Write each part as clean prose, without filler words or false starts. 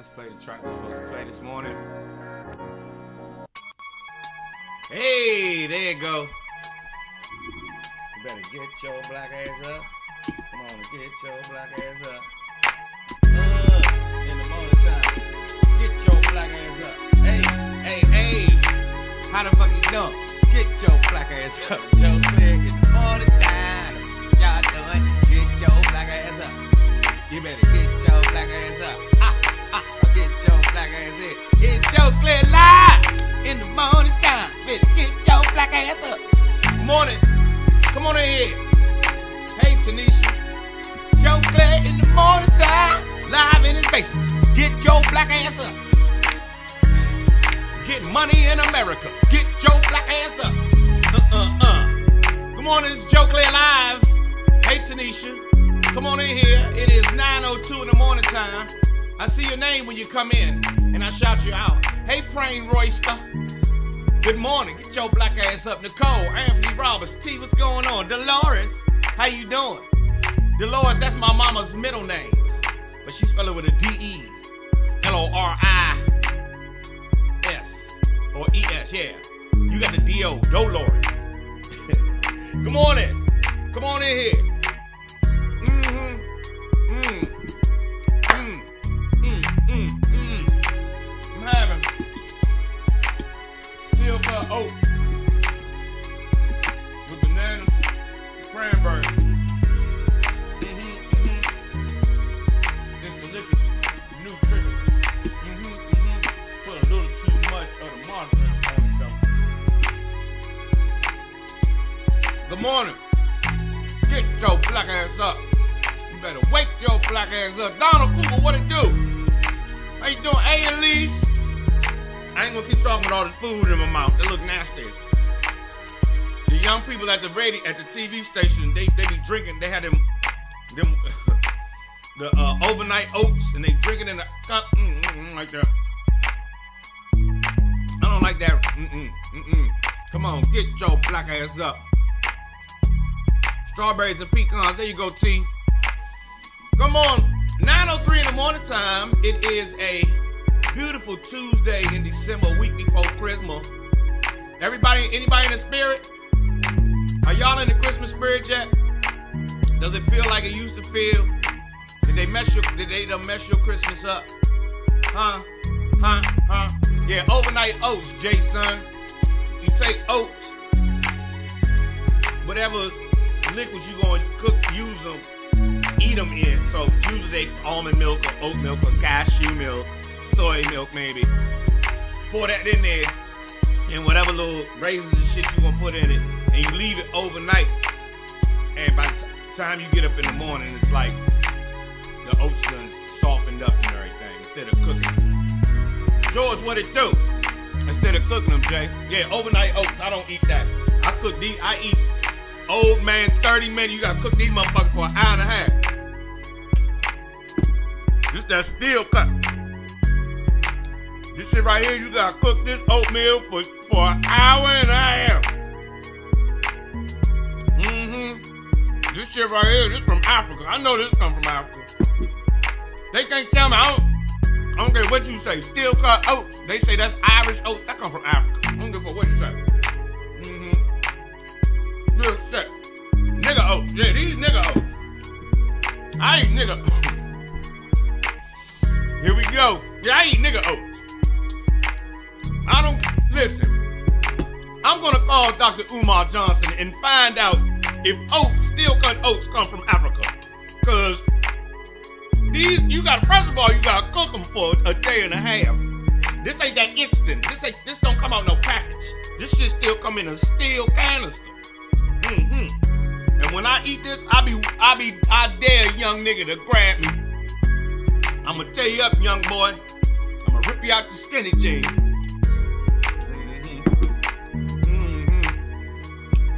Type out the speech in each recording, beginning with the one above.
Let's play the track we're supposed to play this morning. Hey, there you go. You better get your black ass up. Come on, get your black ass up. In the morning time. Get your black ass up. Hey, hey, hey. How the fuck you doing? Get your black ass up. Joe Clair in the morning time. Y'all doing? Get your black ass up. You better get your black ass up. Get your black ass in. It's Joe Clair live in the morning time. Better get your black ass up. Good morning. Come on in here. Hey, Tanisha. Joe Clair in the morning time. Live in his basement. Get your black ass up. Get money in America. Get your black ass up. Good morning, it's Joe Clair live. Hey, Tanisha. Come on in here. It is 9:02 in the morning time. I see your name when you come in, and I shout you out. Hey, Praying Royster. Good morning. Get your black ass up. Nicole, Anthony Roberts, T, what's going on? Dolores, how you doing? Dolores, that's my mama's middle name, but she spell it with a D-E. L-O-R-I-S, or E-S, yeah. You got the D-O, Dolores. Good morning. Come on in here. I'm having steel cut oats with bananas, cranberry. It's delicious, nutritious. Put a little too much of the margarine on it though. Good morning. Get your black ass up. You better wake your black ass up. Donald Cooper, what it do? How you doing, A&Lees? I ain't gonna keep talking with all this food in my mouth. That look nasty. The young people at the radio, at the TV station, they be drinking. They had them the overnight oats, and they drink it in a cup, like that. I don't like that. Come on, get your black ass up. Strawberries and pecans. There you go, T. Come on. 9:03 in the morning time. It is a beautiful Tuesday in December, week before Christmas. Anybody in the spirit? Are y'all in the Christmas spirit yet? Does it feel like it used to feel? Did they done mess your Christmas up? Huh? Yeah, overnight oats, Jason. You take oats, whatever liquids you gonna cook, use them. Eat them in, so usually they almond milk or oat milk or cashew milk, soy milk maybe. Pour that in there, and whatever little raisins and shit you gonna put in it, and you leave it overnight. And by the time you get up in the morning, it's like the oats done softened up and everything instead of cooking. George, what it do? Instead of cooking them, Jay. Yeah, overnight oats. I don't eat that. I eat old man 30 minutes. You gotta cook these motherfuckers for an hour and a half. This that steel cut. This shit right here, you gotta cook this oatmeal for an hour and a half. This shit right here, this from Africa. I know this come from Africa. They can't tell me. I don't care what you say. Steel cut oats. They say that's Irish oats. That come from Africa. I don't give a fuck what you say. Real shit. Nigga oats. Yeah, these nigga oats. I eat nigga oats. Here we go. Yeah, I eat nigga oats. Listen. I'm gonna call Dr. Umar Johnson and find out if steel cut oats come from Africa. Cause first of all, you gotta cook them for a day and a half. This ain't that instant. This don't come out no package. This shit still come in a steel canister. And when I eat this, I dare a young nigga to grab me. I'ma tear you up, young boy. I'ma rip you out the skinny jeans.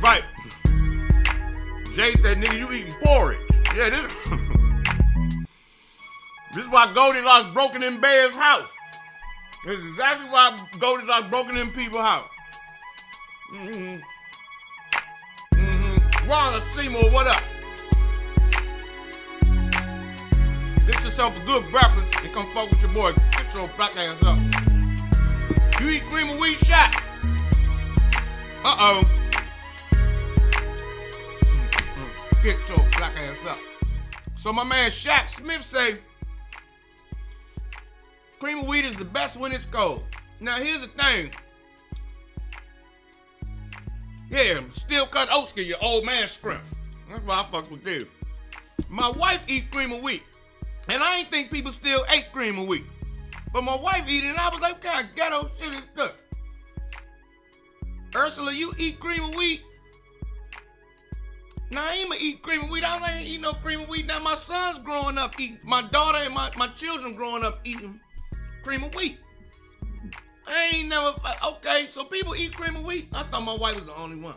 Right. Jay said, nigga, you eating porridge. Yeah, this is why Goldilocks broken in Bear's house. This is exactly why Goldilocks broken in people's house. Ron Seymour, what up? Get yourself a good breakfast and come fuck with your boy. Get your black ass up. You eat cream of wheat, shot. Uh-oh. Get your black ass up. So my man Shaq Smith say, cream of wheat is the best when it's cold. Now here's the thing. Yeah, steel cut oats give your old man strength. That's why I fucks with this. My wife eat cream of wheat. And I ain't think people still ate cream of wheat. But my wife eat it and I was like, what kind of ghetto shit is good? Ursula, you eat cream of wheat? Nah, I ain't gonna eat cream of wheat. I don't eat no cream of wheat. Now my son's growing up eating, my daughter and my children growing up eating cream of wheat. I ain't never, okay, so people eat cream of wheat? I thought my wife was the only one.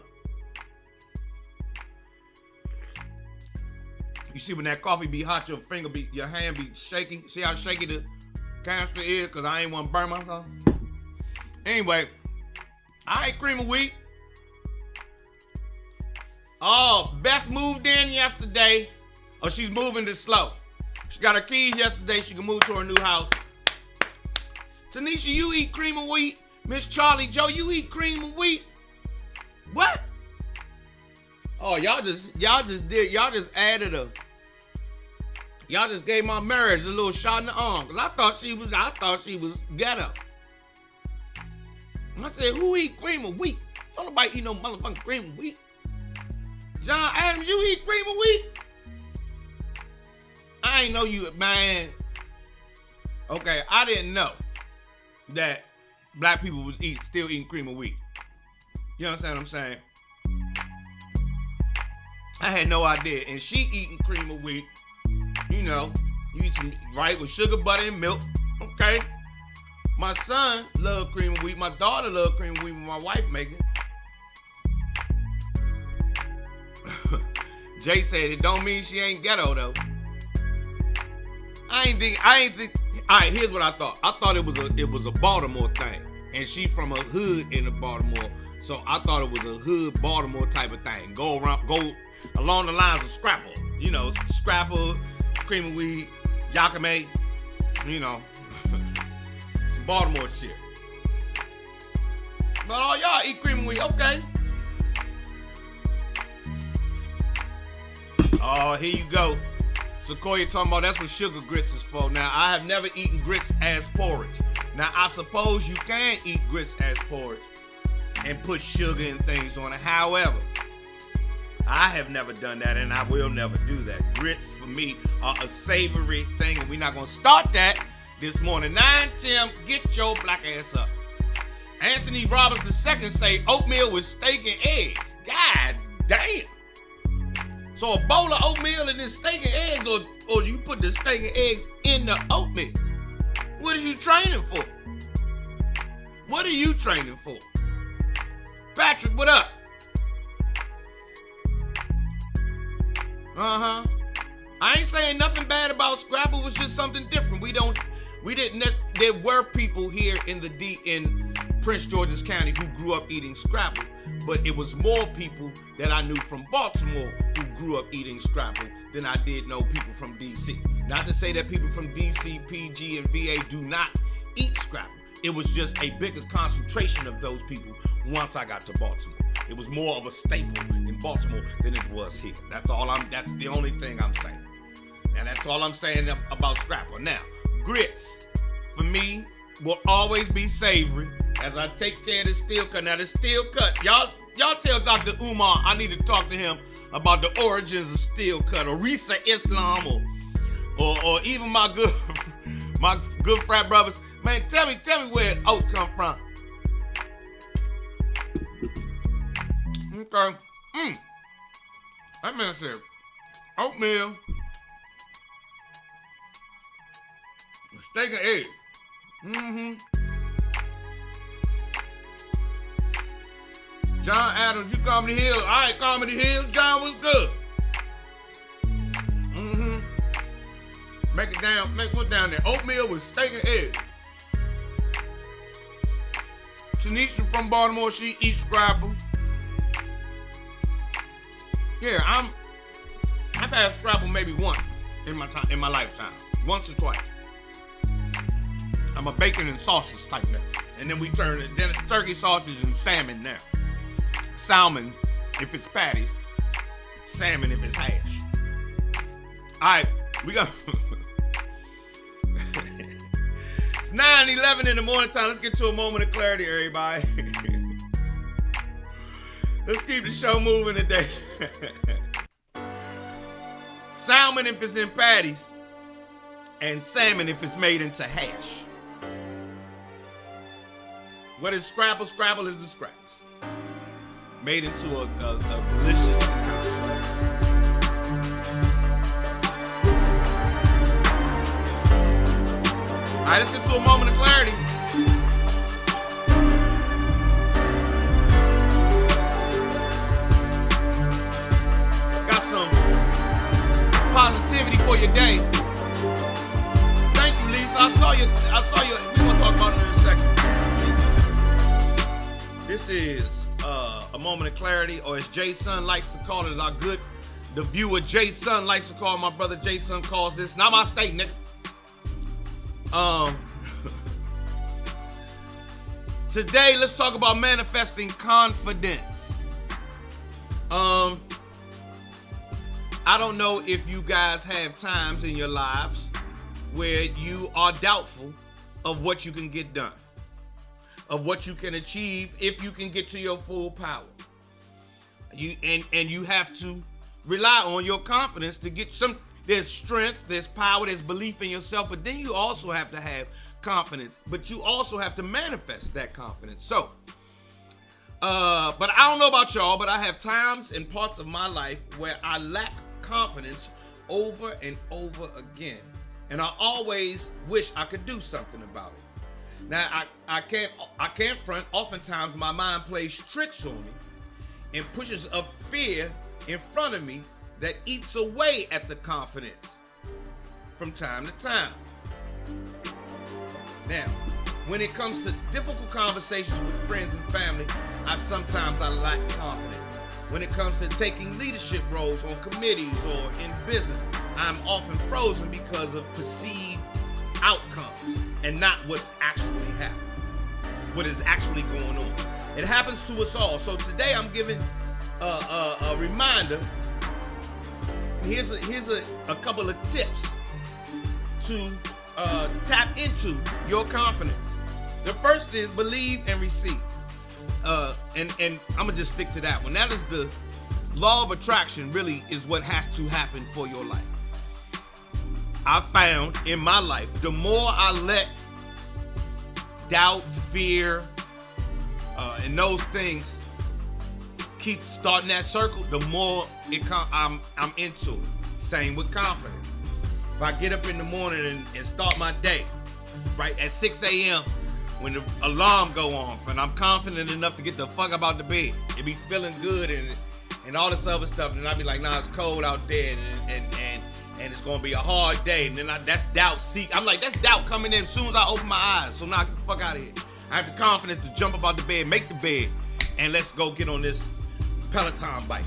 You see when that coffee be hot, your hand be shaky. See how shaky the canister is? Cause I ain't want to burn myself. Anyway, I ate cream of wheat. Oh, Beth moved in yesterday. Oh, she's moving this slow. She got her keys yesterday. She can move to her new house. Tanisha, you eat cream of wheat. Miss Charlie Joe, you eat cream of wheat. What? Oh, y'all just gave my marriage a little shot in the arm. Cause I thought she was ghetto. And I said, who eat cream of wheat? Don't nobody eat no motherfucking cream of wheat. John Adams, you eat cream of wheat? I ain't know you, man. Okay, I didn't know that black people was still eating cream of wheat. You understand what I'm saying? I had no idea. And she eating cream of wheat. You know, you eat some, right, with sugar, butter, and milk. Okay. My son love cream of wheat. My daughter love cream of wheat when my wife make it. Jay said it don't mean she ain't ghetto though. I ain't think. All right, here's what I thought. I thought it was a Baltimore thing, and she from a hood in the Baltimore, so I thought it was a hood Baltimore type of thing. Go along the lines of Scrapple, you know, Scrapple, cream of wheat, Yakame, you know, some Baltimore shit. But all y'all eat cream of wheat, okay? Oh, here you go. Sequoia talking about that's what sugar grits is for. Now, I have never eaten grits as porridge. Now, I suppose you can eat grits as porridge and put sugar and things on it. However, I have never done that and I will never do that. Grits, for me, are a savory thing and we're not going to start that this morning. 9:10, get your black ass up. Anthony Roberts II say oatmeal with steak and eggs. God damn. So a bowl of oatmeal and then steak and eggs, or you put the steak and eggs in the oatmeal. What are you training for? What are you training for? Patrick, what up? Uh-huh. I ain't saying nothing bad about Scrapple. It was just something different. There were people here in Prince George's County who grew up eating Scrapple. But it was more people that I knew from Baltimore who grew up eating Scrapple than I did know people from D.C. Not to say that people from D.C., PG, and VA do not eat Scrapple. It was just a bigger concentration of those people once I got to Baltimore. It was more of a staple in Baltimore than it was here. That's the only thing I'm saying. Now, that's all I'm saying about Scrapple. Now, grits, for me, will always be savory. As I take care of the steel cut. Now the steel cut, y'all tell Dr. Umar I need to talk to him about the origins of steel cut or Risa Islam or even my good frat brothers. Man, tell me where oat come from. Okay. That man said oatmeal, steak and eggs. Mm-hmm. John Adams, you Comedy Hill. All right, Comedy Hill. John, what's good? Mm-hmm. Make what's down there? Oatmeal with steak and eggs. Tanisha from Baltimore, she eats Scrapple. Yeah, I've had Scrapple maybe once in my lifetime. Once or twice. I'm a bacon and sausage type now. And then we turn it, then it's turkey sausage and salmon now. Salmon if it's patties, salmon if it's hash. Alright, we got it's 9:11 in the morning time. Let's get to a moment of clarity, everybody. Let's keep the show moving today. Salmon if it's in patties, and salmon if it's made into hash. What is Scrabble? Scrabble is the scraps. Made into a delicious concoction. All right, let's get to a moment of clarity. Got some positivity for your day. Thank you, Lisa. I saw you. We're gonna talk about it in a second. Lisa. This is a moment of clarity, or as Jason likes to call it, the viewer Jason likes to call, my brother Jason calls this Namaste, nigga. Today, let's talk about manifesting confidence. I don't know if you guys have times in your lives where you are doubtful of what you can get done, of what you can achieve if you can get to your full power. You have to rely on your confidence to get some. There's strength, there's power, there's belief in yourself, but then you also have to have confidence, but you also have to manifest that confidence. So, but I don't know about y'all, but I have times and parts of my life where I lack confidence over and over again. And I always wish I could do something about it. Now, I can't front. Oftentimes my mind plays tricks on me and pushes a fear in front of me that eats away at the confidence from time to time. Now, when it comes to difficult conversations with friends and family, sometimes I lack confidence. When it comes to taking leadership roles on committees or in business, I'm often frozen because of perceived outcomes and not what's actually happening, what is actually going on. It happens to us all. So today I'm giving a reminder. Here's a couple of tips to tap into your confidence. The first is believe and receive. And I'm gonna just stick to that one. That is the law of attraction. Really is what has to happen for your life. I found in my life, the more I let doubt, fear, and those things keep starting that circle, the more I'm into it. Same with confidence. If I get up in the morning and start my day right at 6 a.m. when the alarm go off and I'm confident enough to get the fuck up out the bed, it be feeling good and all this other stuff, and I be like, nah, it's cold out there and it's gonna be a hard day, and then that's doubt. I'm like, that's doubt coming in as soon as I open my eyes. So now I get the fuck out of here. I have the confidence to jump up out the bed, make the bed, and let's go get on this Peloton bike.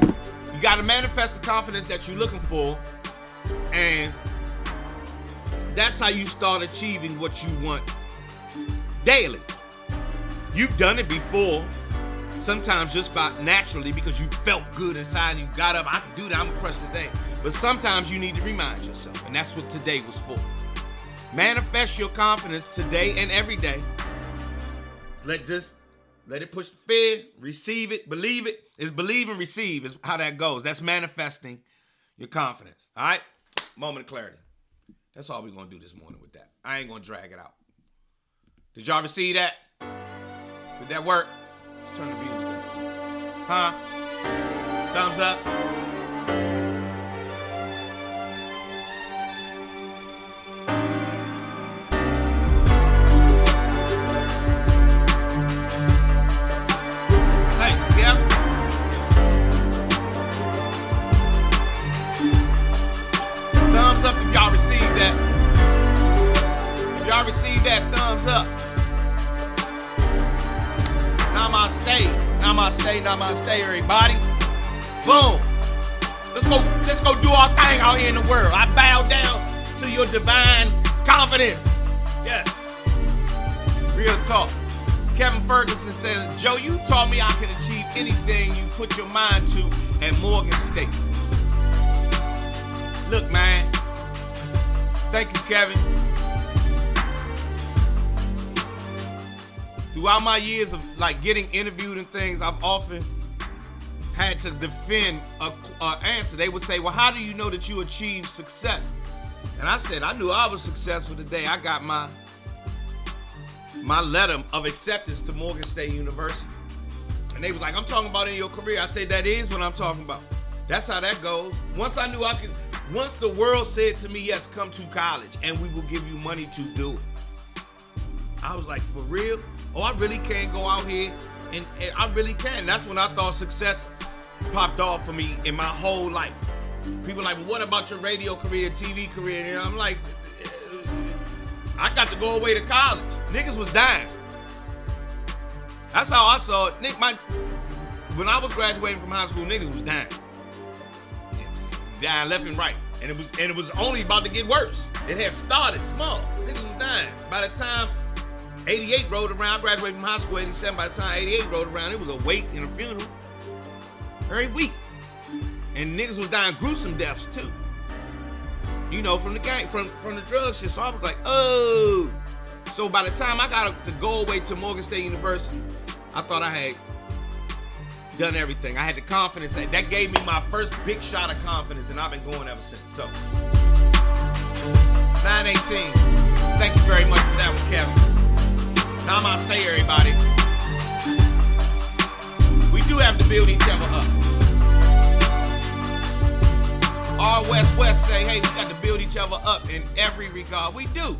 You gotta manifest the confidence that you're looking for, and that's how you start achieving what you want daily. You've done it before, sometimes just about naturally because you felt good inside and you got up, I can do that, I'm gonna crush today. But sometimes you need to remind yourself, and that's what today was for. Manifest your confidence today and every day. Let it push the fear, receive it, believe it. It's believe and receive is how that goes. That's manifesting your confidence. All right? Moment of clarity. That's all we're going to do this morning with that. I ain't going to drag it out. Did y'all receive that? Did that work? Let's turn the music down. Huh? Thumbs up. Thumbs up if y'all received that. If y'all received that, thumbs up. Namaste. Namaste, namaste, everybody. Boom. Let's go do our thing out here in the world. I bow down to your divine confidence. Yes. Real talk. Kevin Ferguson says, Joe, you taught me I can achieve anything you put your mind to at Morgan State. Look, man. Thank you, Kevin. Throughout my years of like getting interviewed and things, I've often had to defend an answer. They would say, well, how do you know that you achieved success? And I said, I knew I was successful the day I got my letter of acceptance to Morgan State University. And they was like, I'm talking about in your career. I said, that is what I'm talking about. That's how that goes. Once I knew I could, once the world said to me, yes, come to college and we will give you money to do it. I was like, for real? Oh, I really can go out here and I really can. That's when I thought success popped off for me in my whole life. People are like, well, what about your radio career, TV career? And I'm like, I got to go away to college. Niggas was dying. That's how I saw it. When I was graduating from high school, niggas was dying. Dying left and right. And it was only about to get worse. It had started small. Niggas was dying. By the time 88 rolled around, I graduated from high school 87. By the time 88 rolled around, it was a wake and a funeral every week. And niggas was dying gruesome deaths too. You know, from the gang, from the drug shit. So I was like, oh. So by the time I got to go away to Morgan State University, I thought I had done everything. I had the confidence. That gave me my first big shot of confidence, and I've been going ever since. So, 918. Thank you very much for that one, Kevin. Namaste, everybody. We do have to build each other up. R West say, hey, we got to build each other up in every regard. We do.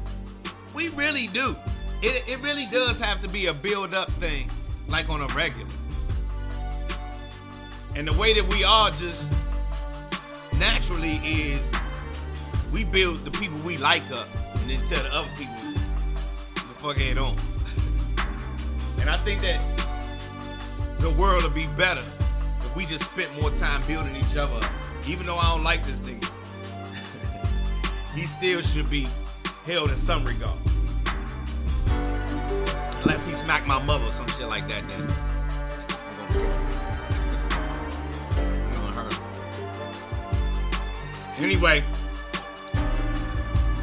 We really do. It really does have to be a build-up thing, like on a regular. And the way that we are just naturally is we build the people we like up and then tell the other people the fuck head on. And I think that the world would be better if we just spent more time building each other up. Even though I don't like this nigga, he still should be held in some regard. Unless he smacked my mother or some shit like that, then I'm gonna care. I'm gonna hurt him. Anyway,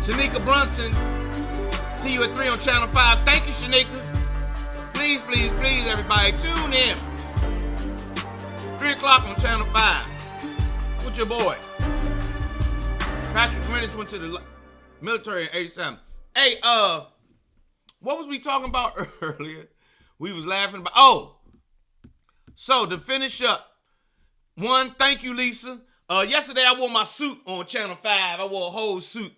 Shanika Brunson, see you at 3 on Channel 5. Thank you, Shanika. Please, please, please, everybody, tune in. 3 o'clock on Channel 5. With your boy. Patrick Greenwich went to the military in 87. Hey, what was we talking about earlier? We was laughing about, so to finish up, one, thank you, Lisa. Yesterday I wore my suit on Channel 5. I wore a whole suit,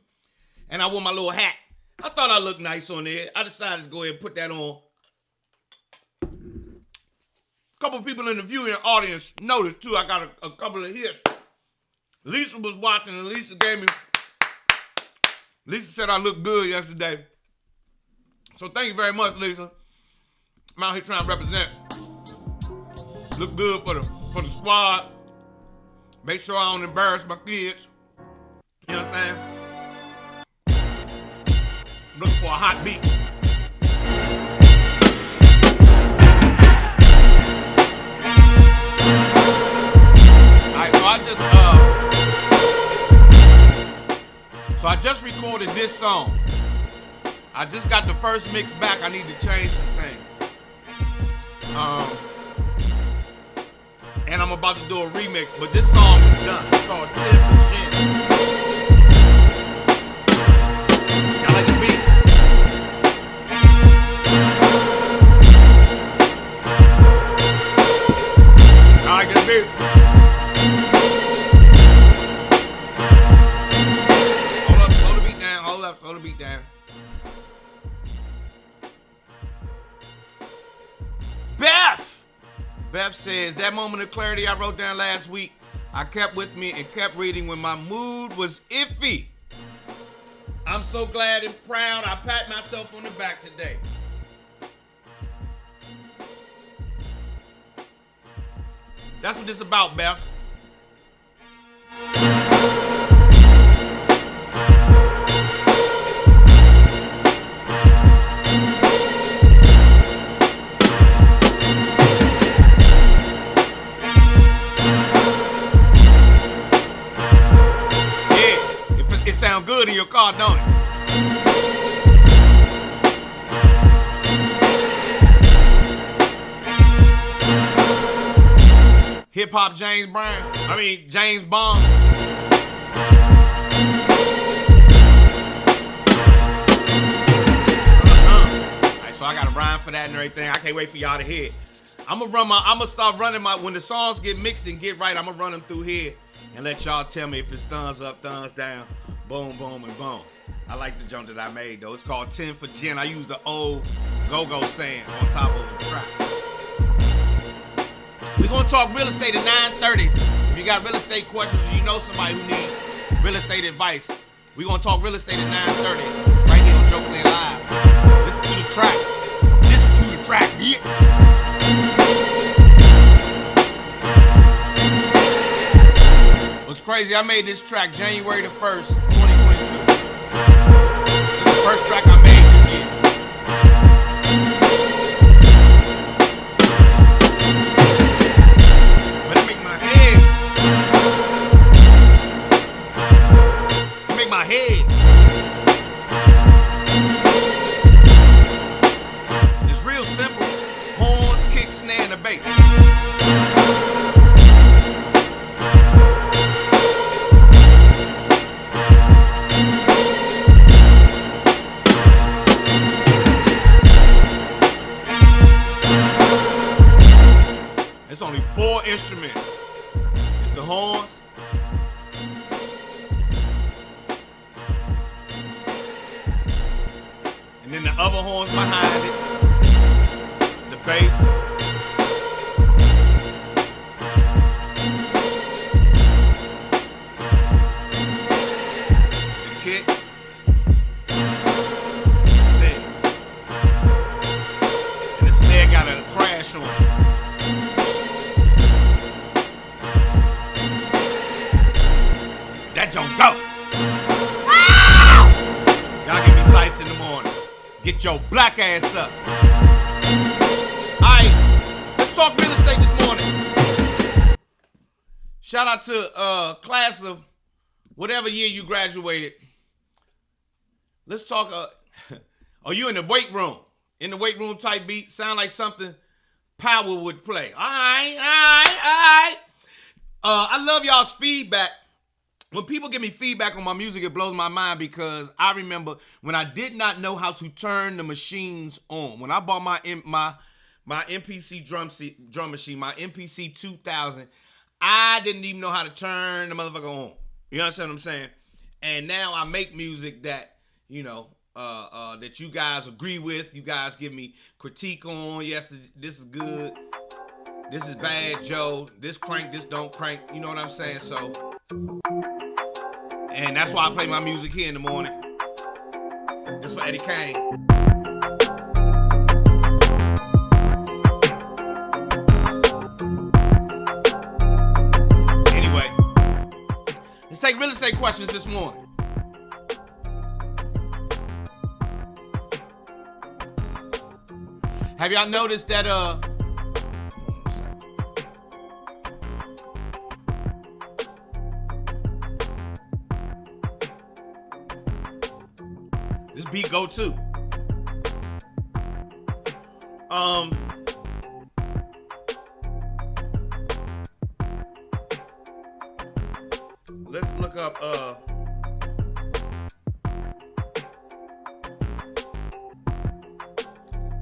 and I wore my little hat. I thought I looked nice on there. I decided to go ahead and put that on. A couple of people in the viewing audience noticed, too. I got a couple of hits. Lisa was watching, and Lisa said I looked good yesterday. So thank you very much, Lisa. I'm out here trying to represent. Look good for the squad. Make sure I don't embarrass my kids. You know what I'm saying? I'm looking for a hot beat. Alright, so I just recorded this song. I just got the first mix back. I need to change some things. And I'm about to do a remix, but this song is done. It's called Tip and Shin. Y'all like the beat? I like the beat. Hold the beat down. Hold the beat down. Beth says, that moment of clarity I wrote down last week, I kept with me and kept reading when my mood was iffy. I'm so glad and proud I pat myself on the back today. That's what this is about, Beth. hip-hop James Bond. Alright, so I got a rhyme for that and everything. I can't wait for y'all to hear it. I'ma start running when the songs get mixed and get right, I'ma run them through here and let y'all tell me if it's thumbs up, thumbs down, boom, boom, and boom. I like the jump that I made though. It's called 10 for 10. I use the old go-go saying on top of the track. We're gonna talk real estate at 9:30. If you got real estate questions, or you know somebody who needs real estate advice, we're gonna talk real estate at 9:30 right here on Joe Clair Live. Listen to the track. Listen to the track, yeah. What's crazy, I made this track January the 1st, 2022. This is the first track I made this year. But it make my head. It make my head. It's real simple. Horns, kick, snare, and a bass. It's only 4 instruments. It's the horns, and then the other horns behind it, the bass, the kick, the snare. And the snare got a crash on it. That don't go. Y'all get me sights in the morning. Get your black ass up. Alright, let's talk real estate this morning. Shout out to class of whatever year you graduated. Let's talk. Are you in the weight room? In the weight room type beat? Sound like something Power would play. Alright. I love y'all's feedback. When people give me feedback on my music, it blows my mind because I remember when I did not know how to turn the machines on. When I bought my MPC drum machine, my MPC 2000, I didn't even know how to turn the motherfucker on. You understand what I'm saying? And now I make music that, that you guys agree with. You guys give me critique on. Yes, this is good. This is bad, Joe. This crank, this don't crank. You know what I'm saying? So... And that's why I play my music here in the morning. It's for Eddie Kane. Anyway, let's take real estate questions this morning. Have y'all noticed that this beat go too. Let's look up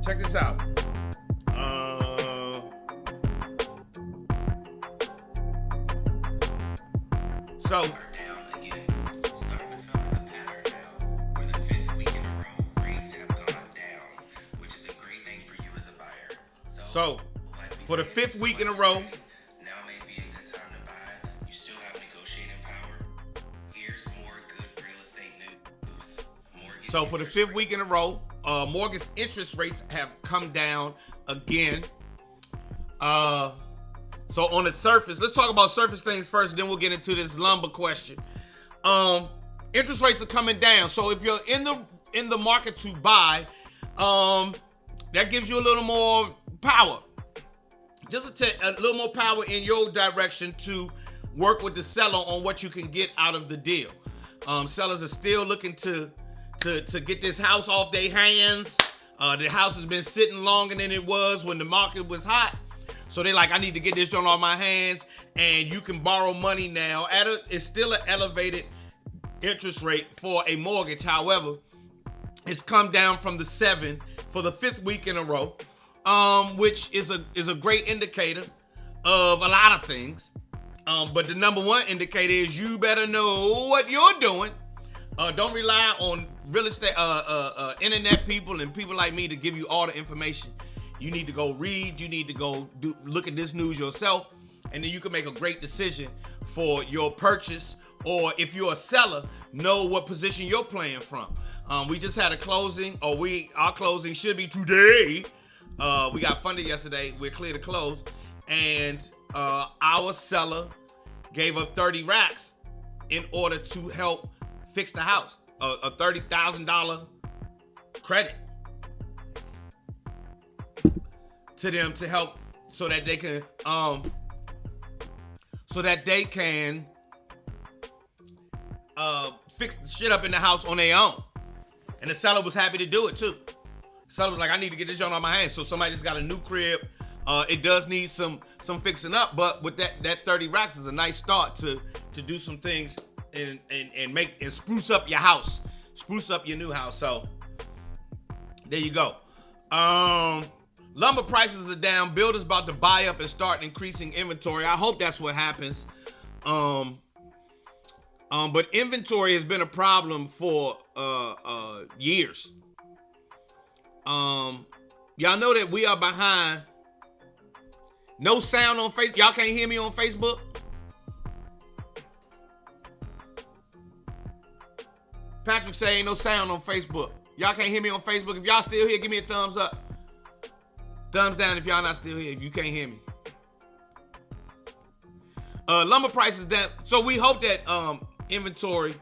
check this out. So So, for the 5th week in a row, now may be a good time to buy. You still have negotiating power. Here's more good real estate news. So for the 5th week in a row, mortgage interest rates have come down again. So on the surface, let's talk about surface things first, then we'll get into this lumber question. Interest rates are coming down. So if you're in the market to buy, that gives you a little more power, just a little more power in your direction to work with the seller on what you can get out of the deal. Sellers are still looking to get this house off their hands. The house has been sitting longer than it was when the market was hot. So they like, I need to get this joint off my hands, and you can borrow money now it's still an elevated interest rate for a mortgage. However, it's come down from the 7 for the 5th week in a row, which is a great indicator of a lot of things. But the number one indicator is you better know what you're doing. Don't rely on real estate, internet people and people like me to give you all the information. You need to go read. You need to go look at this news yourself, and then you can make a great decision for your purchase. Or if you're a seller, know what position you're playing from. We just had a closing, our closing should be today. We got funded yesterday. We're clear to close, and our seller gave up 30 racks in order to help fix the house. A $30,000 credit to them to help so that they can fix the shit up in the house on their own. And the seller was happy to do it too. The seller was like, I need to get this joint on my hands. So somebody just got a new crib. It does need some fixing up, but with that 30 racks is a nice start to do some things and spruce up your house. Spruce up your new house. So there you go. Lumber prices are down. Builders about to buy up and start increasing inventory. I hope that's what happens. But inventory has been a problem for years. Y'all know that we are behind. No sound on Facebook. Y'all can't hear me on Facebook? Patrick say ain't no sound on Facebook. Y'all can't hear me on Facebook. If y'all still here, give me a thumbs up. Thumbs down if y'all not still here, if you can't hear me. Lumber prices down. So we hope that inventory,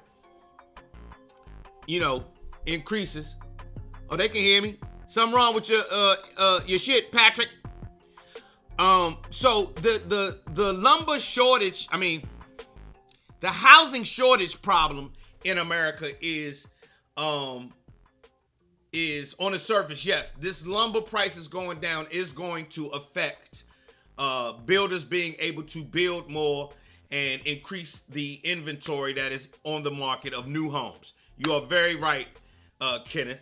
increases. Oh, they can hear me. Something wrong with your shit, Patrick. So the lumber shortage, the housing shortage problem in America is on the surface. Yes, this lumber prices going down is going to affect builders being able to build more and increase the inventory that is on the market of new homes. You are very right, Kenneth.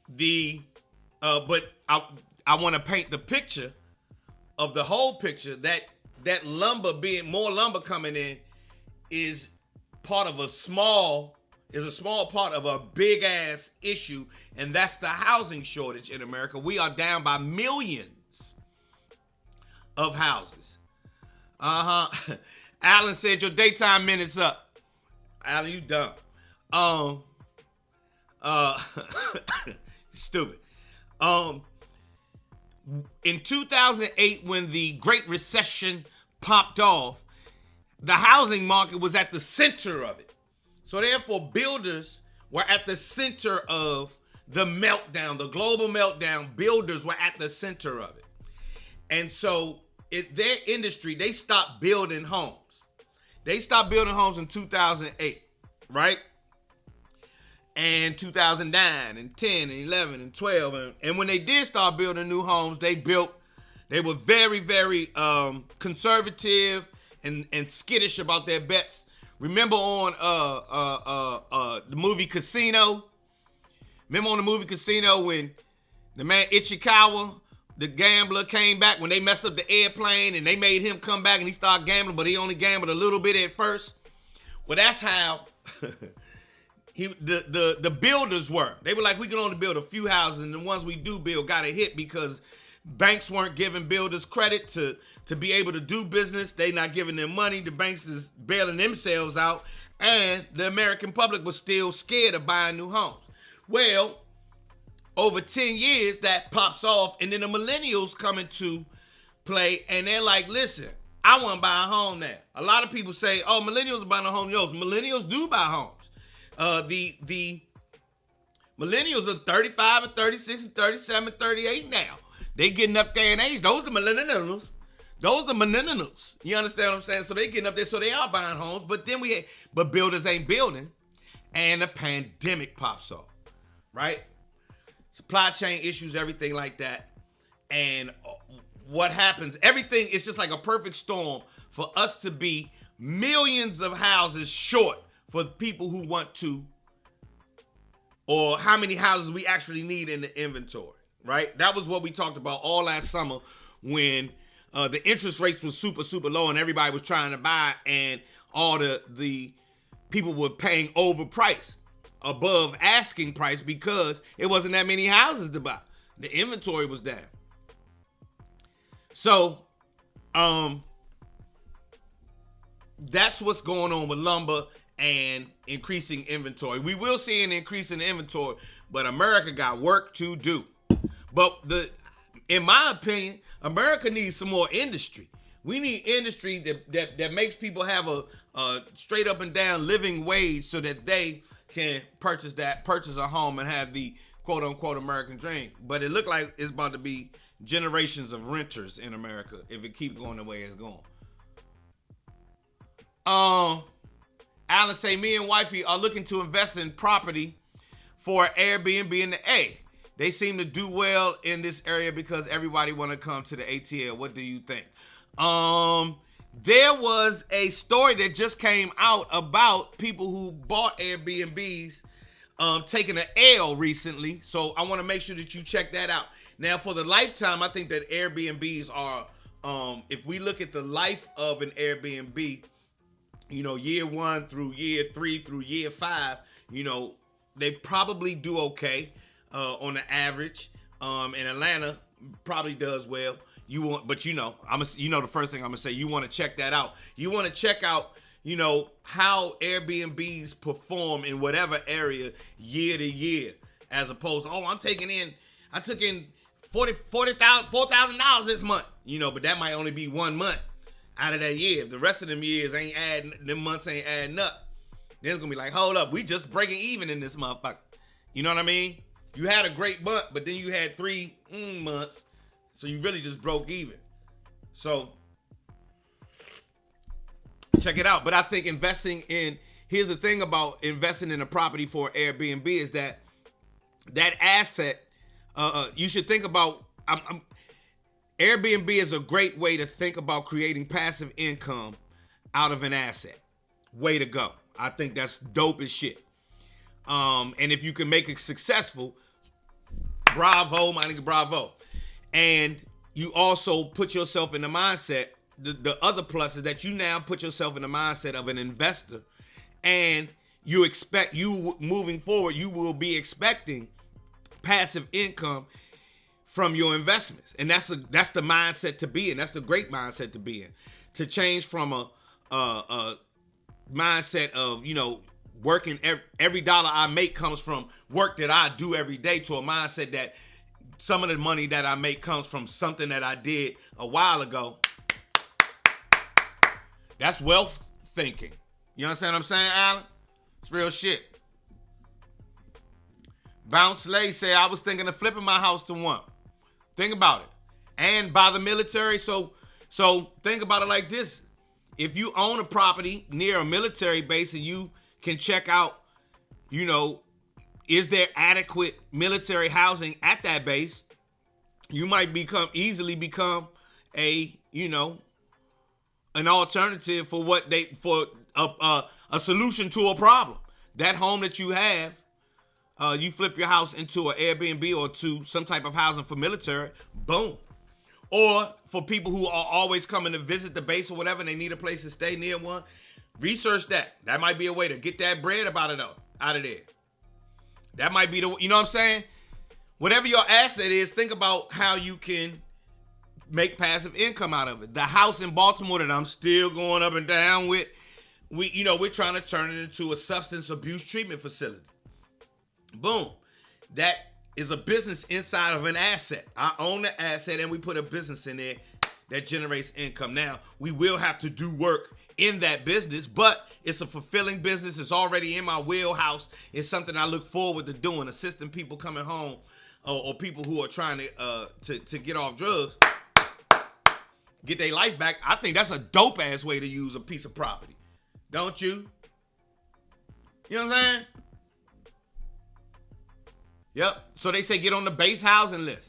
But I want to paint the picture of the whole picture that lumber being more lumber coming in is a small part of a big ass issue, and that's the housing shortage in America. We are down by millions of houses. Alan said your daytime minute's up. Alan, you dumb. Stupid. In 2008, when the Great Recession popped off, the housing market was at the center of it. So therefore, builders were at the center of the meltdown, the global meltdown. Builders were at the center of it. And so their industry, they stopped building homes. They stopped building homes in 2008, right? And 2009 and 10 and 11 and 12. And when they did start building new homes, they were very, very conservative and skittish about their bets. Remember on the movie Casino? Remember on the movie Casino when the man Ichikawa, the gambler, came back when they messed up the airplane and they made him come back and he started gambling, but he only gambled a little bit at first? Well, that's how the builders were. They were like, we can only build a few houses, and the ones we do build got a hit because banks weren't giving builders credit to be able to do business. They not giving them money. The banks is bailing themselves out, and the American public was still scared of buying new homes. Well, over 10 years, that pops off, and then the millennials come into play, and they're like, listen, I want to buy a home now. A lot of people say, oh, millennials are buying a home. Yo, millennials do buy homes. The millennials are 35 and 36 and 37 and 38 now. They getting up there in age. Those are millennials. Those are millennials. You understand what I'm saying? So they getting up there, so they are buying homes. But builders ain't building, and the pandemic pops off, right? Supply chain issues, everything like that. And what happens, everything is just like a perfect storm for us to be millions of houses short for people who want to, or how many houses we actually need in the inventory, right? That was what we talked about all last summer when the interest rates were super, super low and everybody was trying to buy, and all the people were paying overpriced, above asking price, because it wasn't that many houses to buy. The inventory was down. So, that's what's going on with lumber and increasing inventory. We will see an increase in inventory, but America got work to do. But in my opinion, America needs some more industry. We need industry that makes people have a straight up and down living wage so that they can purchase a home and have the quote unquote American dream. But it looked like it's about to be generations of renters in America if it keeps going the way it's going. Alan say, me and wifey are looking to invest in property for Airbnb in the A. They seem to do well in this area because everybody want to come to the ATL. What do you think? There was a story that just came out about people who bought Airbnbs taking an L recently. So I want to make sure that you check that out. Now, for the lifetime, I think that Airbnbs are, if we look at the life of an Airbnb, year 1 through year 3 through year 5, they probably do okay on the average. And Atlanta probably does well. The first thing I'm gonna say, you want to check that out. You want to check out, how Airbnbs perform in whatever area year to year, as opposed to, I took in $4,000 this month, but that might only be 1 month out of that year. If the rest of them months ain't adding up, then it's gonna be like, hold up, we just breaking even in this motherfucker. You know what I mean? You had a great month, but then you had 3 months, so you really just broke even. So check it out. But I think here's the thing about investing in a property for Airbnb is that asset, you should think about, Airbnb is a great way to think about creating passive income out of an asset. Way to go. I think that's dope as shit. And if you can make it successful, bravo, my nigga, bravo. And you also put yourself in the mindset, the other plus is that you now put yourself in the mindset of an investor, and you moving forward, you will be expecting passive income from your investments. And that's the mindset to be in. That's the great mindset to be in. To change from a mindset of, working every dollar I make comes from work that I do every day, to a mindset that some of the money that I make comes from something that I did a while ago. That's wealth thinking. You understand what I'm saying, Alan? It's real shit. Bounce Lay say, I was thinking of flipping my house to one. Think about it. And by the military, so think about it like this. If you own a property near a military base and you can check out, is there adequate military housing at that base? You might easily become an alternative for a solution to a problem. That home that you have, you flip your house into an Airbnb or to some type of housing for military, boom. Or for people who are always coming to visit the base or whatever, and they need a place to stay near one, research that. That might be a way to get that bread out of there. That might be you know what I'm saying? Whatever your asset is, think about how you can make passive income out of it. The house in Baltimore that I'm still going up and down with, we're trying to turn it into a substance abuse treatment facility. Boom. That is a business inside of an asset. I own the asset and we put a business in there that generates income. Now, we will have to do work in that business, but it's a fulfilling business. It's already in my wheelhouse. It's something I look forward to doing, assisting people coming home or people who are trying to get off drugs, get their life back. I think that's a dope ass way to use a piece of property. Don't you? You know what I'm saying? Yep. So they say get on the base housing list.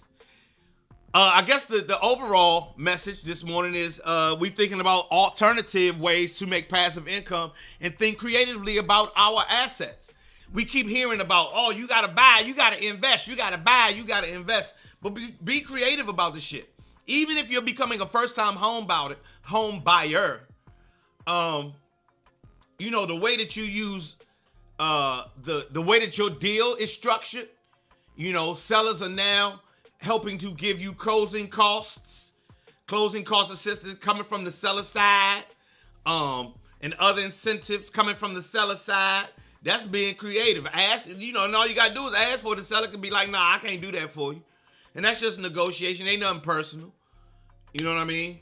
I guess the overall message this morning is we thinking about alternative ways to make passive income and think creatively about our assets. We keep hearing about, oh, you got to buy, you got to invest, you got to buy, you got to invest. But be creative about this shit. Even if you're becoming a first-time home buyer, you know, the way that you use the way that your deal is structured, you know, sellers are now helping to give you closing cost assistance coming from the seller side, and other incentives coming from the seller side. That's being creative. Ask, you know, and all you gotta do is ask for it. The seller can be like, nah, I can't do that for you. And that's just negotiation. Ain't nothing personal. You know what I mean?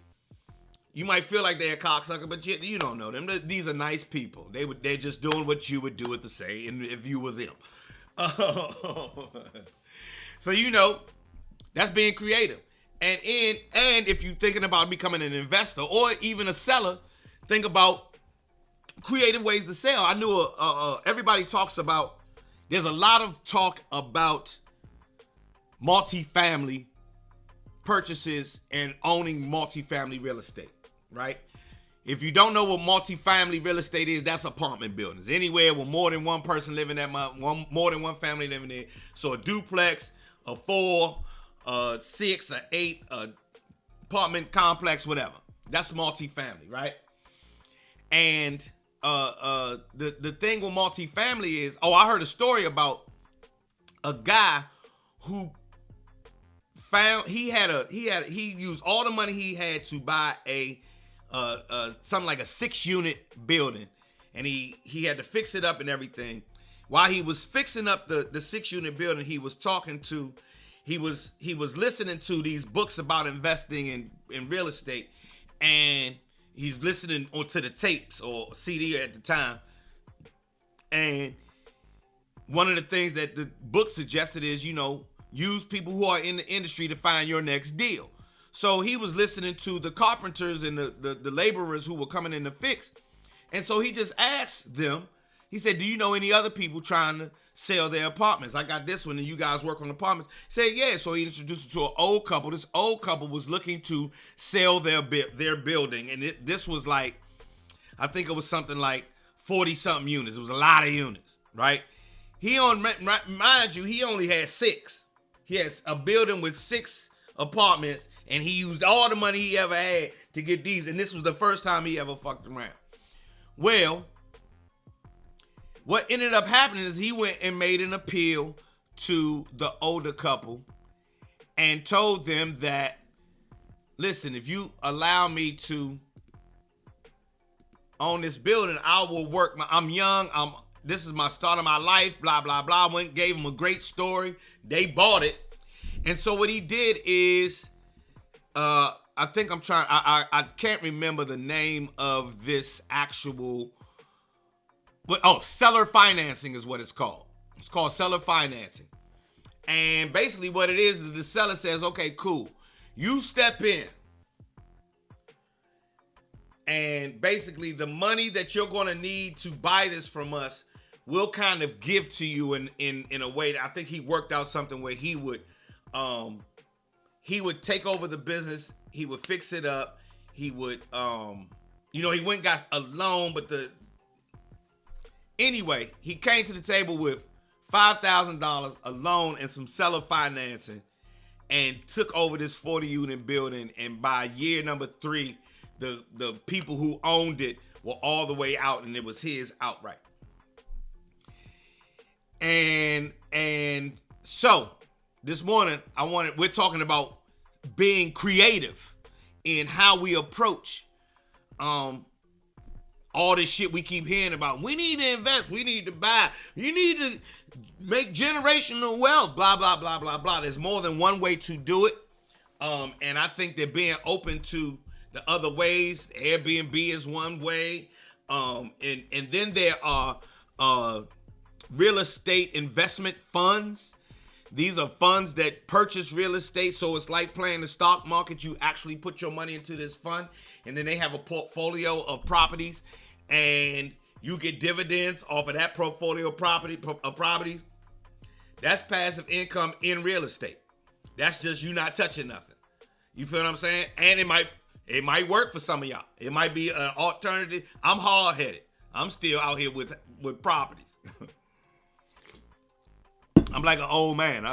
You might feel like they're a cocksucker, but you don't know them. These are nice people. They're just doing what you would do it to say, and if you were them. So you know, that's being creative. And if you're thinking about becoming an investor or even a seller, think about creative ways to sell. I knew everybody talks about, there's a lot of talk about multifamily purchases and owning multifamily real estate, right? If you don't know what multifamily real estate is, that's apartment buildings. Anywhere with more than one person living there, more than one family living there. So a duplex, a 4, 6, or 8 apartment complex, whatever. That's multifamily, right? And the thing with multifamily is, I heard a story about a guy who found he used all the money he had to buy something like a 6-unit building, and he had to fix it up and everything. While he was fixing up the 6-unit building, he was listening to these books about investing in real estate, and he's listening to the tapes or CD at the time. And one of the things that the book suggested is, you know, use people who are in the industry to find your next deal. So he was listening to the carpenters and the laborers who were coming in to fix. And so he just asked them, he said, do you know any other people trying to sell their apartments? I got this one, and you guys work on apartments. Said, yeah. So he introduced him to an old couple. This old couple was looking to sell their building. And this was like, I think it was something like 40-something units. It was a lot of units, right? Mind you, he only had 6. He has a building with 6 apartments, and he used all the money he ever had to get these. And this was the first time he ever fucked around. Well, what ended up happening is he went and made an appeal to the older couple and told them that, listen, if you allow me to own this building, I will work. I'm young. This is my start of my life, blah, blah, blah. Went, gave him a great story. They bought it. And so what he did is, I can't remember the name of this actual, seller financing is what it's called. It's called seller financing. And basically what it is the seller says, okay, cool. You step in. And basically the money that you're going to need to buy this from us, we'll kind of give to you in a way that I think he worked out something where he would take over the business. He would fix it up. He would, he went and got a loan, but anyway, he came to the table with $5,000, a loan, and some seller financing, and took over this 40-unit building. And by year number 3, the people who owned it were all the way out, and it was his outright. And so this morning we're talking about being creative in how we approach all this shit we keep hearing about. We need to invest, we need to buy, you need to make generational wealth, blah, blah, blah, blah, blah. There's more than one way to do it. And I think they're being open to the other ways. Airbnb is one way. And then there are real estate investment funds. These are funds that purchase real estate. So it's like playing the stock market. You actually put your money into this fund, and then they have a portfolio of properties, and you get dividends off of that portfolio of properties. That's passive income in real estate. That's just you not touching nothing. You feel what I'm saying? And it might work for some of y'all. It might be an alternative. I'm hard-headed. I'm still out here with properties. I'm like an old man.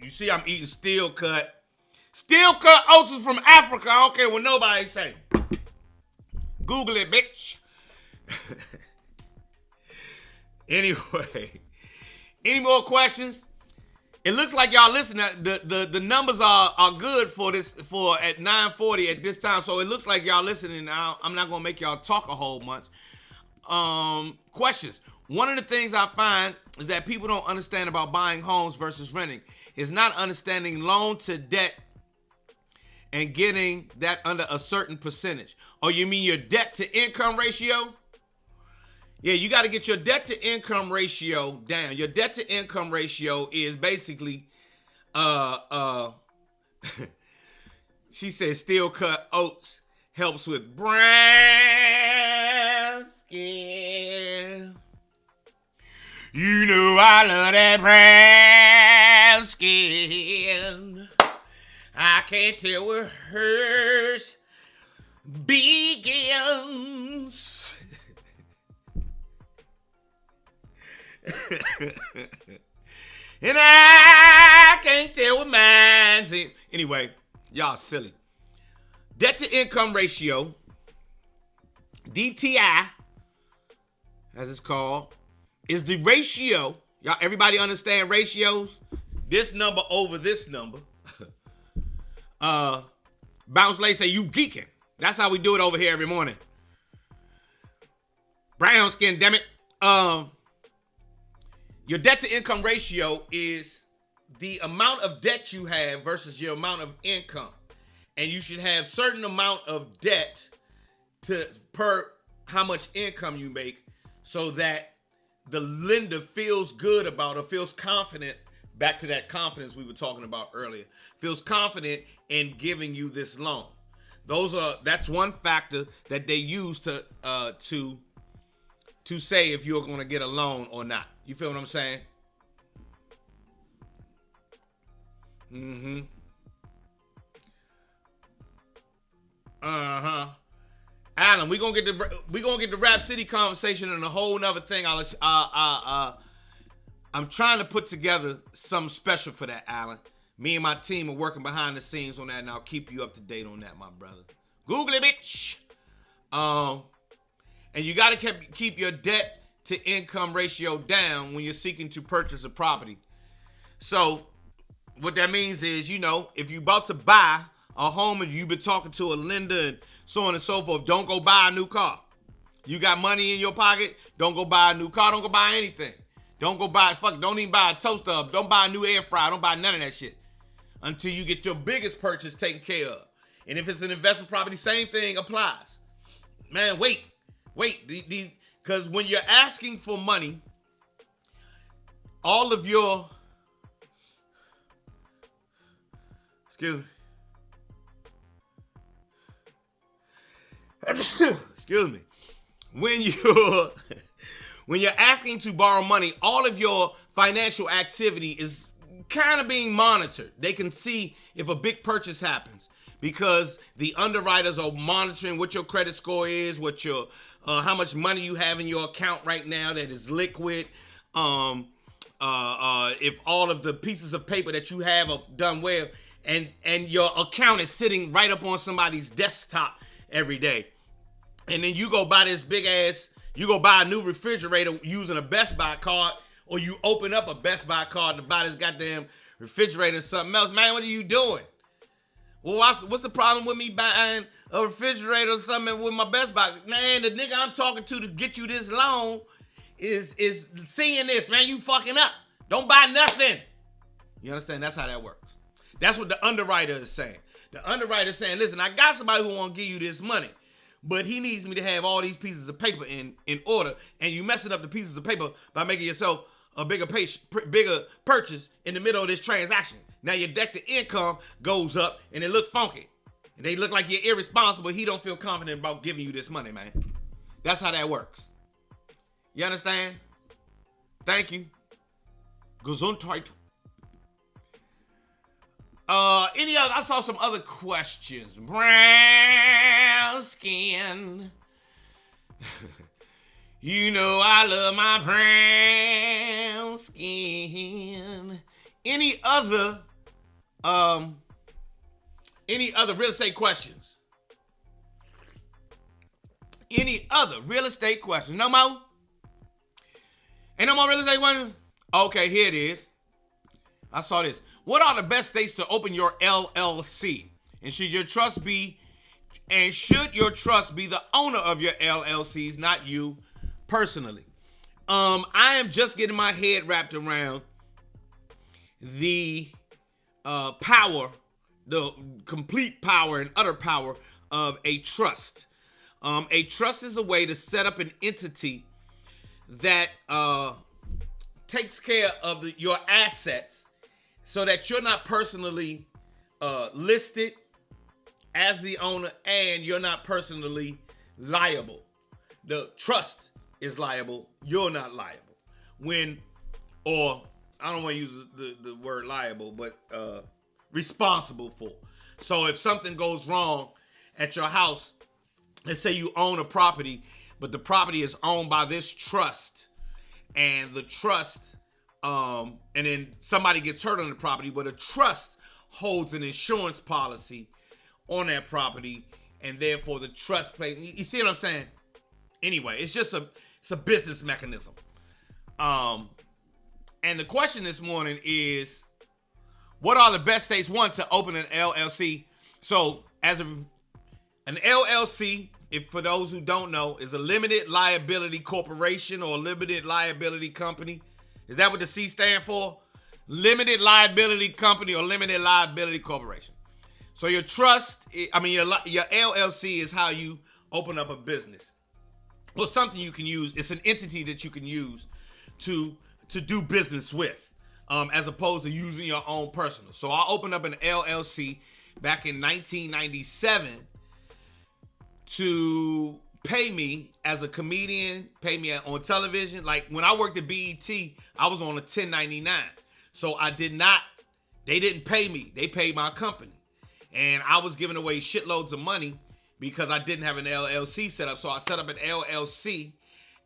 You see, I'm eating steel cut. Steel cut oats is from Africa. I don't care what nobody say. Google it, bitch. Anyway, any more questions? It looks like y'all listen. The numbers are good for at 9:40 at this time. So it looks like y'all listening now. I'm not gonna make y'all talk a whole bunch. Questions. One of the things I find is that people don't understand about buying homes versus renting is not understanding loan to debt and getting that under a certain percentage. Oh, you mean your debt to income ratio? Yeah, you got to get your debt to income ratio down. Your debt to income ratio is basically, she said steel cut oats helps with brown skin. You know I love that brown skin. I can't tell where hers begins. And I can't tell what mine's in. Anyway, y'all silly. Debt to income ratio, DTI, as it's called, is the ratio. Y'all, everybody understand ratios? This number over this number. Bounce Lay say you geeking. That's how we do it over here every morning. Brown skin, damn it. Your debt to income ratio is the amount of debt you have versus your amount of income. And you should have certain amount of debt per how much income you make so that the lender feels good about or feels confident, back to that confidence we were talking about earlier, feels confident in giving you this loan. That's one factor that they use to say if you're going to get a loan or not. You feel what I'm saying? Mm-hmm. Uh-huh. Alan, we're gonna get the Rap City conversation and a whole nother thing. I'm trying to put together something special for that, Alan. Me and my team are working behind the scenes on that, and I'll keep you up to date on that, my brother. Google it, bitch. And you gotta keep your debt to income ratio down when you're seeking to purchase a property. So what that means is, if you're about to buy a home and you've been talking to a lender and so on and so forth, don't go buy a new car. You got money in your pocket, don't go buy a new car, don't go buy anything. Don't even buy a toaster, don't buy a new air fryer, don't buy none of that shit until you get your biggest purchase taken care of. And if it's an investment property, same thing applies. Man, wait, because when you're asking for money, all of your, excuse me, when you're asking to borrow money, all of your financial activity is kind of being monitored. They can see if a big purchase happens because the underwriters are monitoring what your credit score is, what your how much money you have in your account right now that is liquid. If all of the pieces of paper that you have are done well, and your account is sitting right up on somebody's desktop every day. And then you go buy you go buy a new refrigerator using a Best Buy card, or you open up a Best Buy card to buy this goddamn refrigerator or something else. Man, what are you doing? Well, what's the problem with me buying a refrigerator or something with my Best Buy? Man, the nigga I'm talking to get you this loan is seeing this. Man, you fucking up. Don't buy nothing. You understand? That's how that works. That's what the underwriter is saying. The underwriter is saying, listen, I got somebody who want to give you this money, but he needs me to have all these pieces of paper in order, and you messing up the pieces of paper by making yourself a bigger purchase in the middle of this transaction. Now your debt to income goes up, and it looks funky. And they look like you're irresponsible. He don't feel confident about giving you this money, man. That's how that works. You understand? Thank you. Gesundheit. Any other? I saw some other questions. Brown skin. You know I love my brown skin. Any other real estate questions? Any other real estate questions? No more? Ain't no more real estate questions? Okay, here it is. I saw this. What are the best states to open your LLC? And should your trust be the owner of your LLCs, not you personally? I am just getting my head wrapped around the power, the complete power and utter power of a trust. A trust is a way to set up an entity that takes care of your assets so that you're not personally listed as the owner and you're not personally liable. The trust is liable. You're not liable. I don't want to use the word liable, but responsible for. So if something goes wrong at your house, let's say you own a property, but the property is owned by this trust, and the trust, and then somebody gets hurt on the property, but a trust holds an insurance policy on that property, and therefore the trust plays. You see what I'm saying? Anyway, it's a business mechanism. And the question this morning is, what are the best states, one, to open an LLC? So an LLC, if for those who don't know, is a limited liability corporation or limited liability company. Is that what the C stand for? Limited liability company or limited liability corporation. So your trust, your LLC is how you open up a business. Well, something you can use. It's an entity that you can use to do business with, as opposed to using your own personal. So I opened up an LLC back in 1997 to pay me as a comedian, pay me on television. Like when I worked at BET, I was on a 1099. So they didn't pay me. They paid my company. And I was giving away shitloads of money because I didn't have an LLC set up. So I set up an LLC,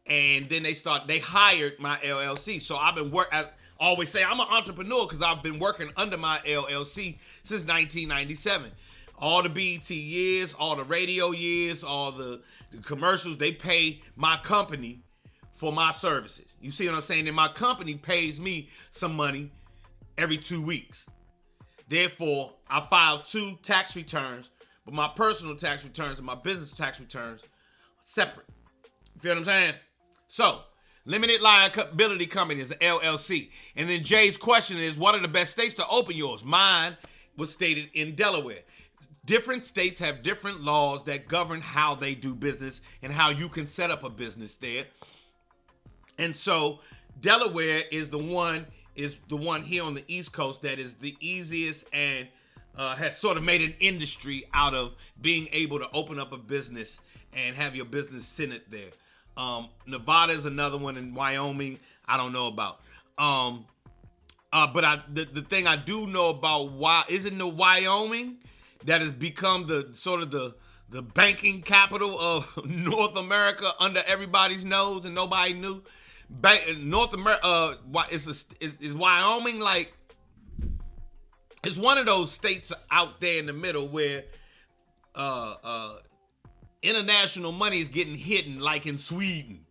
and then they hired my LLC. So I've been I always say I'm an entrepreneur because I've been working under my LLC since 1997. All the BET years, all the radio years, all the commercials, they pay my company for my services. You see what I'm saying? And my company pays me some money every 2 weeks. Therefore, I filed 2 tax returns, but my personal tax returns and my business tax returns are separate. You feel what I'm saying? So, limited liability company is an LLC. And then Jay's question is, what are the best states to open yours? Mine was stated in Delaware. Different states have different laws that govern how they do business and how you can set up a business there. And so Delaware is the one here on the East Coast that is the easiest and has sort of made an industry out of being able to open up a business and have your business centered there. Nevada is another one, in Wyoming I don't know about. But the thing I do know about, isn't the Wyoming that has become the banking capital of North America under everybody's nose and nobody knew? North America, is Wyoming like, it's one of those states out there in the middle where international money is getting hidden, like in Sweden.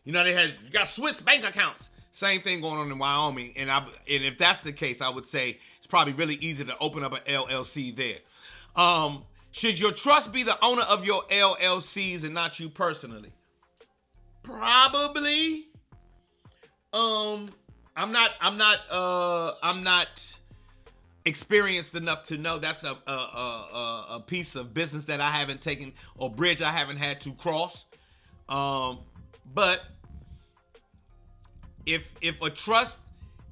You know, you got Swiss bank accounts. Same thing going on in Wyoming. And if that's the case, I would say it's probably really easy to open up an LLC there. Should your trust be the owner of your LLCs and not you personally? Probably. I'm not experienced enough to know. That's a piece of business that I haven't taken, or bridge I haven't had to cross. But if a trust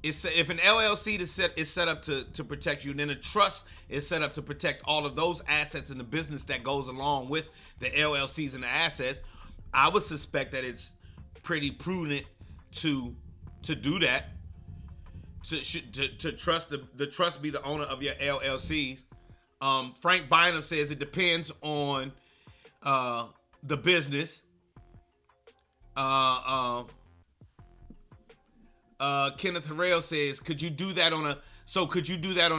if an LLC is set up to protect you, then a trust is set up to protect all of those assets and the business that goes along with the LLCs and the assets, I would suspect that it's pretty prudent to do that. to trust the trust be the owner of your LLCs. Frank Bynum says it depends on the business. Kenneth Harrell says, could you do that on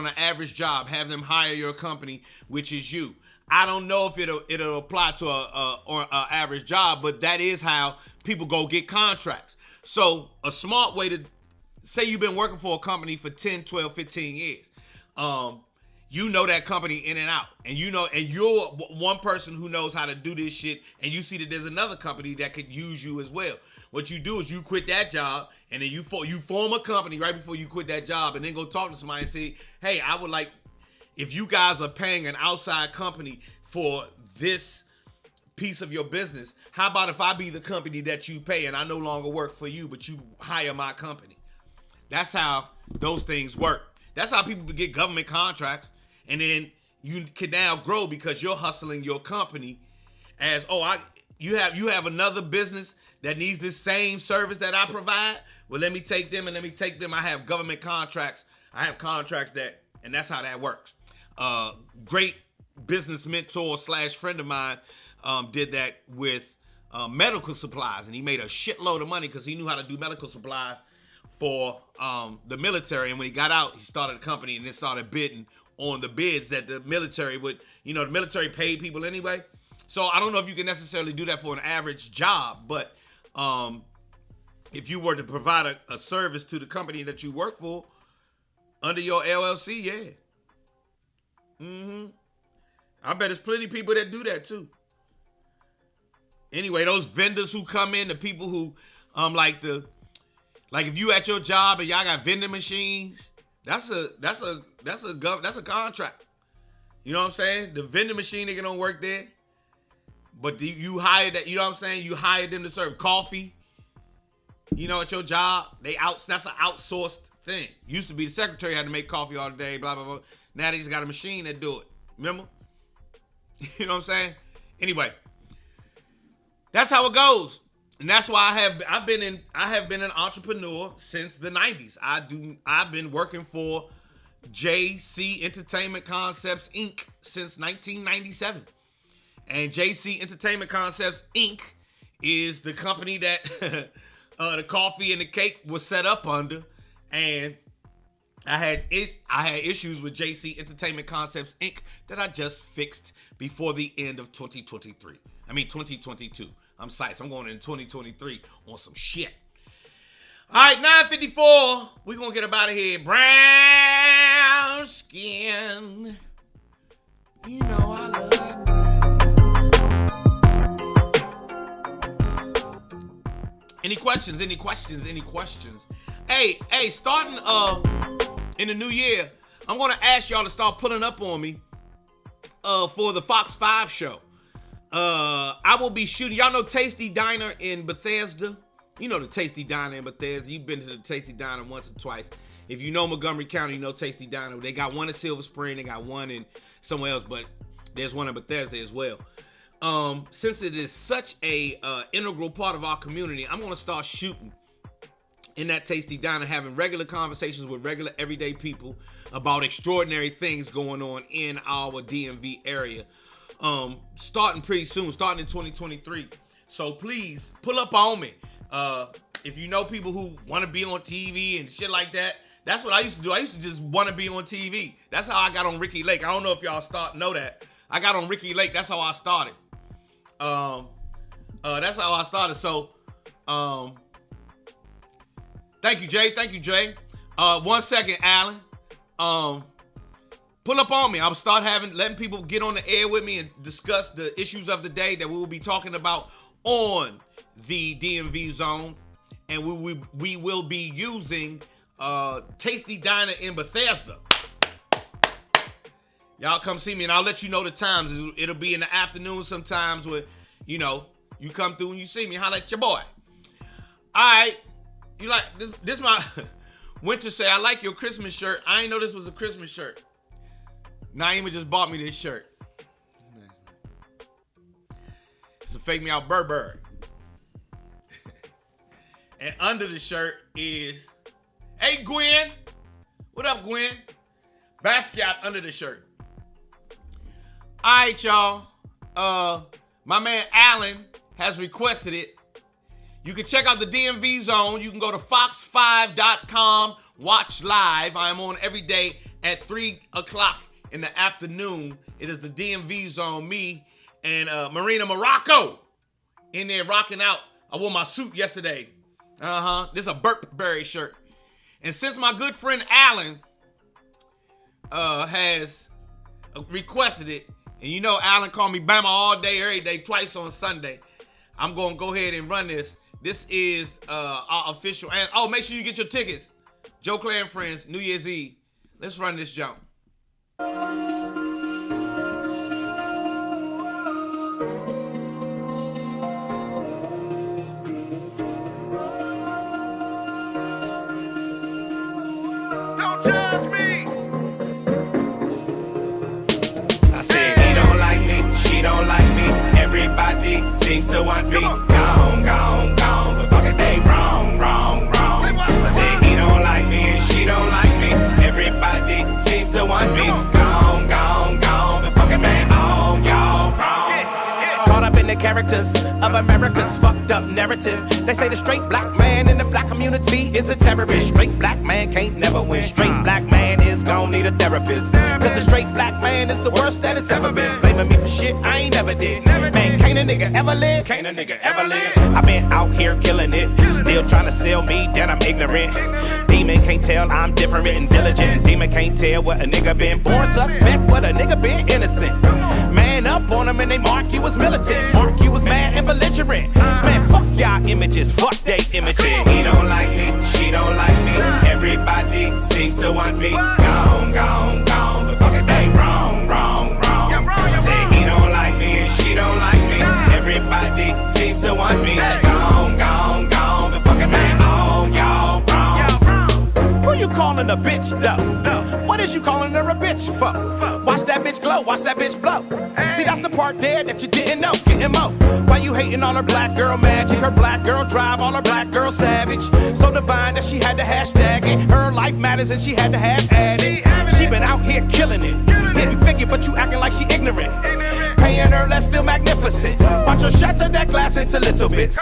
an average job? Have them hire your company, which is you. I don't know if it'll apply to a average job, but that is how people go get contracts. So a smart way to say you've been working for a company for 10, 12, 15 years. You know that company in and out, and you're one person who knows how to do this shit, and you see that there's another company that could use you as well. What you do is you quit that job, and then you form a company right before you quit that job, and then go talk to somebody and say, hey, I would like, if you guys are paying an outside company for this piece of your business, how about if I be the company that you pay and I no longer work for you, but you hire my company? That's how those things work. That's how people get government contracts. And then you can now grow because you're hustling your company as, you have another business that needs this same service that I provide. Well, let me take them. I have government contracts. I have contracts and that's how that works. Great business mentor / friend of mine did that with medical supplies, and he made a shitload of money because he knew how to do medical supplies for the military. And when he got out, he started a company and then started bidding on the bids that the military would, the military paid people anyway. So I don't know if you can necessarily do that for an average job, but if you were to provide a service to the company that you work for under your LLC, yeah. I bet there's plenty of people that do that too. Anyway, those vendors who come in, the people who like if you at your job and y'all got vending machines, that's a contract. You know what I'm saying? The vending machine nigga don't work there, but you hired that. You know what I'm saying? You hired them to serve coffee. At your job, that's an outsourced thing. Used to be the secretary had to make coffee all day, blah blah blah. Now they just got a machine that do it. Remember? You know what I'm saying? Anyway, that's how it goes. And that's why I have been an entrepreneur since the 90s. I've been working for JC Entertainment Concepts Inc. since 1997. And JC Entertainment Concepts Inc. is the company that the coffee and the cake was set up under. And I had issues with JC Entertainment Concepts Inc. that I just fixed before the end of 2023. 2022. I'm psyched. I'm going in 2023 on some shit. All right, 9:54. We're going to get up out of here. Brown skin. I love that. Any questions? Hey, starting in the new year, I'm going to ask y'all to start pulling up on me for the Fox 5 show. I will be shooting. Y'all know Tasty Diner in Bethesda? You know the Tasty Diner in Bethesda. You've been to the Tasty Diner once or twice. If you know Montgomery County, you know Tasty Diner. They got one in Silver Spring. They got one in somewhere else, but there's one in Bethesda as well. Since it is such a integral part of our community, I'm going to start shooting in that Tasty Diner, having regular conversations with regular everyday people about extraordinary things going on in our DMV area. Starting pretty soon, starting in 2023. So please pull up on me. If you know people who want to be on TV and shit like that, that's what I used to do. I used to just want to be on TV. That's how I got on Ricky Lake. I don't know if y'all know that. I got on Ricky Lake. That's how I started. That's how I started. So, thank you, Jay. 1 second, Alan. Pull up on me. I'll start letting people get on the air with me and discuss the issues of the day that we will be talking about on the DMV zone. And we will be using Tasty Diner in Bethesda. Y'all come see me and I'll let you know the times. It'll be in the afternoon sometimes where, you come through and you see me. Holla at your boy. All right. You like this my Winter say, I like your Christmas shirt. I ain't know this was a Christmas shirt. Naima just bought me this shirt. It's a Fake Me Out Burberry. And under the shirt is, hey Gwen, What up, Gwen? Basquiat under the shirt. All right, y'all. My man Alan has requested it. You can check out the DMV Zone. You can go to fox5.com, watch live. I am on every day at 3 o'clock in the afternoon. It is the DMV Zone. Me and Marina Morocco in there rocking out. I wore my suit yesterday. This is a Burberry shirt. And since my good friend Alan has requested it, and you know Alan called me Bama all day, every day, twice on Sunday, I'm going to go ahead and run this. This is our official. And oh, make sure you get your tickets. Joe Clair and Friends, New Year's Eve. Let's run this jump. Don't judge me. I said he don't like me, she don't like me. Everybody seems to want me. Gone, gone, gone. But fuck it, they wrong, wrong, wrong. I said he don't like me and she don't like me. Everybody seems to want me. Gone, gone, gone. But fuck it, man, all y'all wrong. Caught up in the characters of America's fucked up narrative. They say the straight black man in the black community is a terrorist. Straight black man can't never win. Straight black man is gon' need a therapist. Cause the straight black man is the worst that it's ever been. Blaming me for shit I ain't never did. Man, can't a nigga ever live? Can't a nigga ever live? I've been out here killing it. Still trying to sell me that I'm ignorant. Demon can't tell I'm different and diligent. Demon can't tell what a nigga been. Born suspect, what a nigga been innocent. Man up on them and they mark you as militant. Mark you as mad and belligerent. Man, fuck y'all images, fuck they images. He don't like me, she don't like me. Everybody seems to want me. Gone, gone, gone. But fuck it, they wrong, wrong, wrong. Say he don't like me and she don't like me. Everybody seems to want me. Gone, gone, gone. But fuck it, man, all y'all wrong. Who you calling a bitch though? What is you calling her a bitch for? Watch that bitch glow, watch that bitch blow. See, that's the part there that you didn't know. Getting mo. Why you hating on her black girl magic? Her black girl drive, all her black girl savage. So divine that she had to hashtag it. Her life matters and she had to have added. She been out here killing it. Didn't figure, but you acting like she ignorant. Paying her less, still magnificent. Watch her shatter that glass into little bits.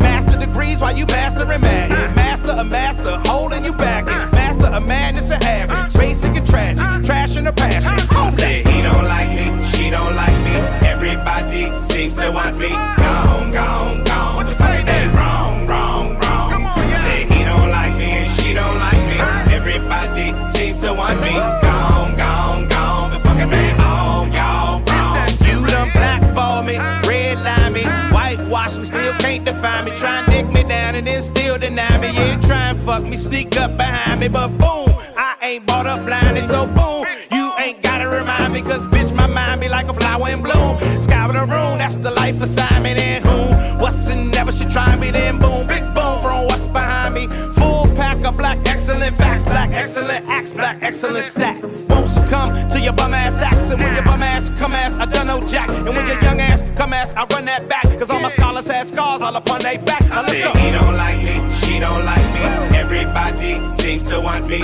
Master degrees while you mastering Madden. Master a master, holding you back. Master of madness and average. Basic and tragic, trash in her passion. Said he don't like me, she don't like me. Everybody seems to want me. Gone, gone, gone. But fuck it, they wrong, wrong, wrong. Say he don't like me and she don't like me. Everybody seems to want me. Gone, gone, gone. But fuck it, man, all y'all wrong. You done blackball me, redline me, whitewash me, still can't define me. Try and dick me down and then still deny me. Yeah, try and fuck me, sneak up behind me, but boom, I ain't bought up blinded, so boom, you ain't gotta remind me, cause bitch, my mind be like a flower in bloom. Sky with a room, that's the life assignment, and whom, what's and never should try me, then boom, big boom from what's behind me. Full pack of black excellent facts, black excellent acts, black excellent stats. Won't succumb to your bum ass acts, and when your bum ass come ass, I done no jack, and when your young ass come ass, I run that back, cause all my scholars had scars all upon they back. Now let's go. He don't like me, she don't like me, everybody seems to want me.